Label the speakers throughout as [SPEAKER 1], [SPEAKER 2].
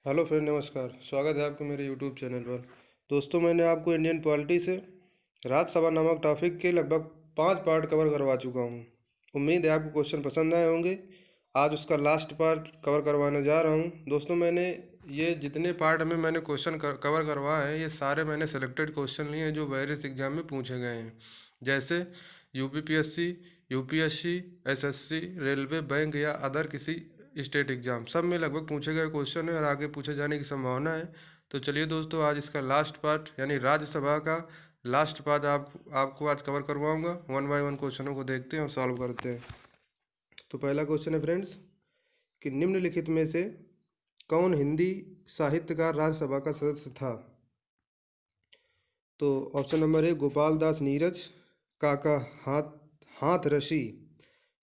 [SPEAKER 1] Hello friend, नमस्कार। स्वागत है आपको मेरे यूट्यूब चैनल पर। दोस्तों, मैंने आपको इंडियन पॉलिटी से राज्यसभा नामक टॉपिक के लगभग 5 पार्ट कवर करवा चुका हूँ। उम्मीद है आपको क्वेश्चन पसंद आए होंगे। आज उसका लास्ट पार्ट कवर करवाने जा रहा हूँ। दोस्तों, मैंने ये जितने पार्ट में मैंने क्वेश्चन कवर करवाए हैं, ये सारे मैंने सेलेक्टेड क्वेश्चन लिए हैं जो वेरियस एग्जाम में पूछे गए हैं। जैसे UPPSC, UPSC, SSC, railway, bank या अदर किसी स्टेट एग्जाम, सब में लगभग पूछे गए क्वेश्चन है और आगे पूछे जाने की संभावना है। तो चलिए दोस्तों, आज इसका लास्ट पार्ट यानी राज्यसभा का लास्ट पार्ट आपको आज कवर करवाऊंगा। वन बाय वन क्वेश्चनों को देखते हैं और सॉल्व करते हैं। तो पहला क्वेश्चन है फ्रेंड्स कि निम्नलिखित में से कौन हिंदी साहित्यकार राज्यसभा का सदस्य था। तो option number A Gopal Das Neeraj, Kaka हाथ हाथरसी,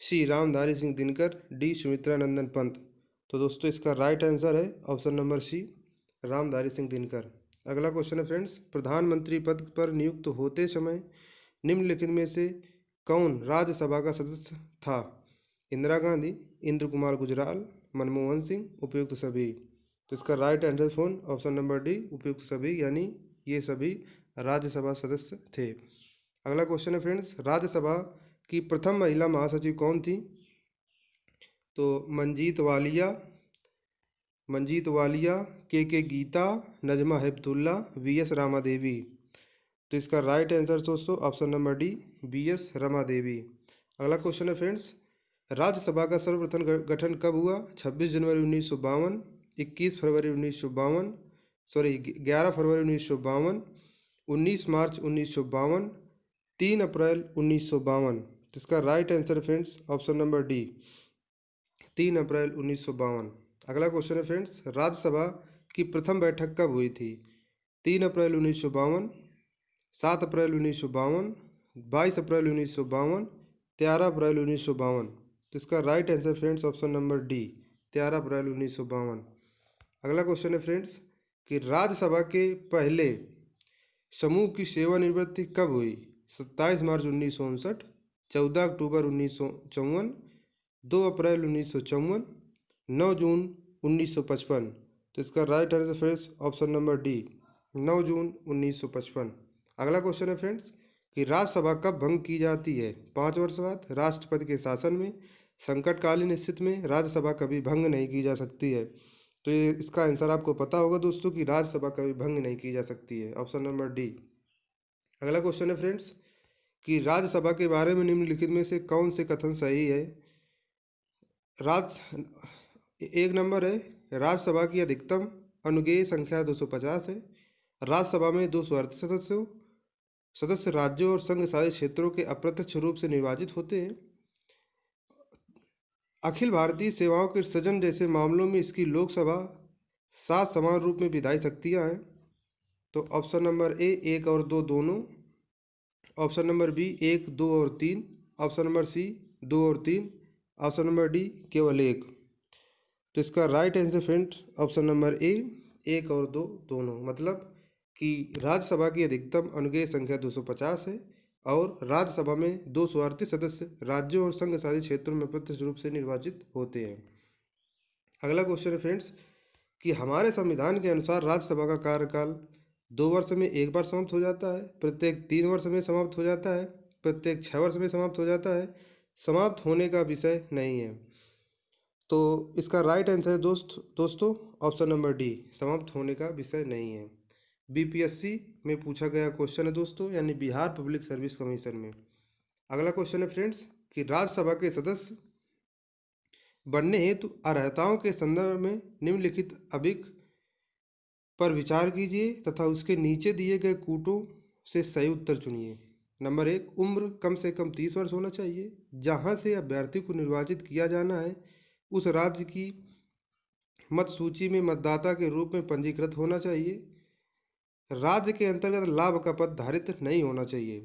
[SPEAKER 1] सी रामधारी सिंह दिनकर, डी सुमित्रा नंदन पंत। तो दोस्तों, इसका राइट आंसर है option number C, Ramdhari Singh Dinkar. अगला क्वेश्चन है फ्रेंड्स, प्रधानमंत्री पद पर नियुक्त होते समय निम्नलिखित में से कौन राज्यसभा का सदस्य था। इंदिरा गांधी, इंद्र कुमार गुजराल, मनमोहन सिंह, उपयुक्त सभी। तो इसका right answer phone option number D, उपयुक्त सभी, यानी ये सभी राज्यसभा सदस्य थे। अगला क्वेश्चन है फ्रेंड्स, राज्यसभा की प्रथम महिला महासचिव कौन थी। तो Manjeet Walia, K Geeta, Najma Heptulla, V S Rama Devi. तो इसका राइट आंसर दोस्तों option number D, V S Rama Devi. अगला क्वेश्चन है फ्रेंड्स, राज्यसभा का सर्वप्रथम गठन कब हुआ। 26 जनवरी 1952, 21 फरवरी 1952, 11 फरवरी 1952, 19 मार्च 1952, 3 अप्रैल 1952। तो इसका right answer friends option number D, 3 अप्रैल 1952। अगला क्वेश्चन है फ्रेंड्स, राज्यसभा की प्रथम बैठक कब हुई थी। 3 अप्रैल 1952, 7 अप्रैल 1952, 22 अप्रैल 1952, 13 अप्रैल 1952। तो इसका right answer friends option number D, 13 अप्रैल 1952। अगला क्वेश्चन है फ्रेंड्स कि राज्यसभा के पहले समूह की सेवानिवृत्ति कब हुई। 27 मार्च 1959, 14 अक्टूबर 1954, 2 अप्रैल 1954, 9 जून 1955। तो इसका right answer friends option number D, 9 जून 1955। अगला क्वेश्चन है फ्रेंड्स कि राज्यसभा कब भंग की जाती है। 5 वर्ष बाद, राष्ट्रपति के शासन में, संकटकालीन स्थिति में राज्यसभा कभी भंग नहीं की जा सकती है। तो ये इसका आंसर आपको पता होगा दोस्तों कि राज्यसभा कभी भंग नहीं की जा सकती है, ऑप्शन नंबर डी। अगला क्वेश्चन है फ्रेंड्स कि राज्यसभा के बारे में निम्नलिखित में से कौन से कथन सही है। एक नंबर है, राज्यसभा की अधिकतम अनुज्ञेय संख्या 250 है। राज्यसभा में 238 सदस्य राज्यों और संघ शासित क्षेत्रों के अप्रत्यक्ष रूप से निर्वाचित होते हैं। अखिल भारतीय सेवाओं के सृजन जैसे मामलों में इसकी लोकसभा 7 समान रूप में विधायी शक्तियाँ हैं। तो ऑप्शन नंबर ए 1 और 2 दोनों, ऑप्शन नंबर बी 1, 2 और 3, ऑप्शन नंबर सी 2 और 3, ऑप्शन नंबर डी केवल 1। तो इसका right answer friend option number ए 1 और 2 दोनों, मतलब कि राज्यसभा की अधिकतम अनुज्ञेय संख्या 250 है और राज्यसभा में 238 सदस्य राज्यों और संघ शासित क्षेत्रों में प्रत्यक्ष रूप से निर्वाचित होते हैं। अगला क्वेश्चन है फ्रेंड्स कि हमारे संविधान के अनुसार राज्यसभा का कार्यकाल 2 वर्ष में एक बार समाप्त हो जाता है, प्रत्येक 3 वर्ष में समाप्त हो जाता है, प्रत्येक 6 वर्ष में समाप्त हो जाता है, समाप्त होने का विषय नहीं है। तो इसका राइट आंसर है दोस्तों ऑप्शन नंबर डी, समाप्त होने का विषय नहीं है। बीपीएससी में पूछा गया क्वेश्चन है दोस्तों, यानी बिहार पब्लिक सर्विस कमीशन में। अगला क्वेश्चन है फ्रेंड्स कि राज्यसभा के सदस्य बनने हेतु अर्हताओं के संदर्भ में निम्नलिखित अभिक पर विचार कीजिए तथा उसके नीचे दिए गए कूटों से सही उत्तर चुनिए। नंबर 1, उम्र कम से कम 30 वर्ष होना चाहिए। जहां से अभ्यर्थी को निर्वाचित किया जाना है उस राज्य की मत सूची में मतदाता के रूप में पंजीकृत होना चाहिए। राज्य के अंतर्गत लाभ का पद धारित नहीं होना चाहिए।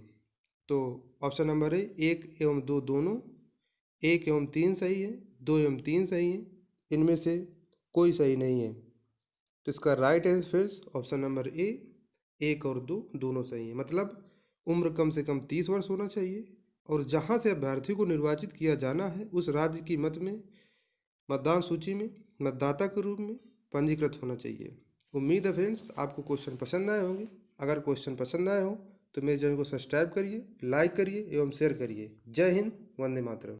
[SPEAKER 1] तो ऑप्शन नंबर है 1 एवं 2 दोनों, 1 एवं 3 सही है, 2 एवं 3 सही है, इनमें से कोई सही नहीं है। तो इसका राइट आंसर फिर ऑप्शन नंबर ए 1 और 2 दोनों सही है, मतलब उम्र कम से कम 30 वर्ष होना चाहिए और जहां से अभ्यर्थी को निर्वाचित किया जाना है उस राज्य की मतदान सूची में मतदाता के रूप में पंजीकृत होना चाहिए। उम्मीद है फ्रेंड्स आपको क्वेश्चन पसंद आए होंगे। अगर क्वेश्चन पसंद आए हो तो मेरे चैनल को सब्सक्राइब करिए, लाइक करिए एवं शेयर करिए। जय हिंद, वंदे मातरम।